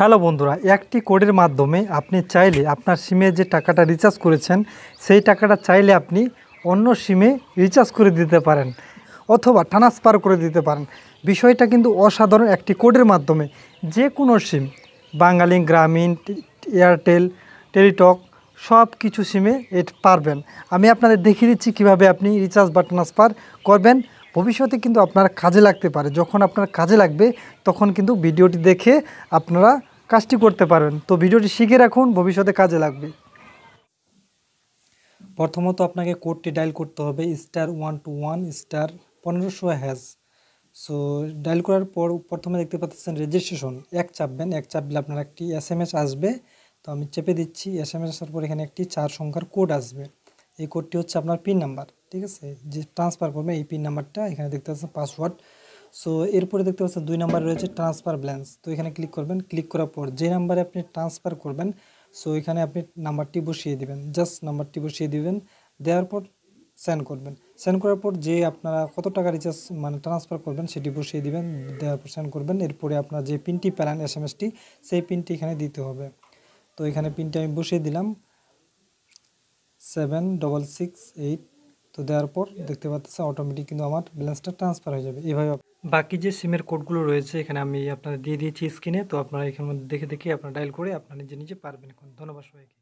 Hello বন্ধুরা, একটি কোডের মাধ্যমে আপনি চাইলে আপনার সিমে যে টাকাটা রিচার্জ করেছেন সেই টাকাটা চাইলে আপনি অন্য সিমে রিচার্জ করে দিতে পারেন অথবা ট্রান্সফার করে দিতে পারেন। বিষয়টা কিন্তু অসাধারণ। একটি কোডের মাধ্যমে যে কোনো সিম, বাঙালি, গ্রামীণ, এয়ারটেল, টেলিটক সব কিছু সিমে পারবেন। আমি আপনাদের দেখিয়ে দিচ্ছি কীভাবে আপনি রিচার্জ বা ট্রান্সফার করবেন। ভবিষ্যতে কিন্তু আপনার কাজে লাগতে পারে। যখন আপনার কাজে লাগবে তখন কিন্তু ভিডিওটি দেখে আপনারা কাজটি করতে পারবেন। তো ভিডিওটি শিখে রাখুন, ভবিষ্যতে কাজে লাগবে। প্রথমত আপনাকে কোডটি ডায়াল করতে হবে *121*1500#। সো ডায়াল করার পর প্রথমে দেখতে পাচ্ছেন রেজিস্ট্রেশন, এক চাপবেন। এক চাপলে আপনার একটি SMS আসবে। তো আমি চেপে দিচ্ছি। SMS আসার পর এখানে একটি 4 সংখ্যার কোড আসবে। এই কোডটি হচ্ছে আপনার পিন নাম্বার, ঠিক আছে? যে ট্রান্সফার করবে এই পিন নাম্বারটা এখানে দেখতে পাচ্ছেন পাসওয়ার্ড। সো এরপরে দেখতে পাচ্ছেন 2 নাম্বার রয়েছে ট্রান্সফার ব্যালেন্স। তো এখানে ক্লিক করবেন। ক্লিক করার পর যে নাম্বারে আপনি ট্রান্সফার করবেন সো এখানে আপনি নাম্বারটি বসিয়ে দিবেন, জাস্ট নাম্বারটি বসিয়ে দিবেন। দেওয়ার পর সেন্ড করবেন। সেন্ড করার পর যে আপনারা কত টাকা রিচার্জ ট্রান্সফার করবেন সেটি বসিয়ে দিবেন। দেওয়ার পর সেন্ড করবেন। এরপরে আপনার যে পিনটি পেলেন SMSটি সেই পিনটি এখানে দিতে হবে। তো এখানে পিনটি আমি বসিয়ে দিলাম 7668। তো দেওয়ার পর দেখতে পাচ্ছেন অটোমেটিক কিন্তু আমার ব্যালেন্সটা ট্রান্সফার হয়ে যাবে। এভাবে বাকি যে সিমের কোডগুলো রয়েছে এখানে আমি আপনাদের দিয়ে দিয়েছি স্ক্রিনে। তো আপনারা এখানে দেখে দেখে আপনারা ডায়াল করে আপনারা নিজে নিজে পারবেন। এখন ধন্যবাদ সবাইকে।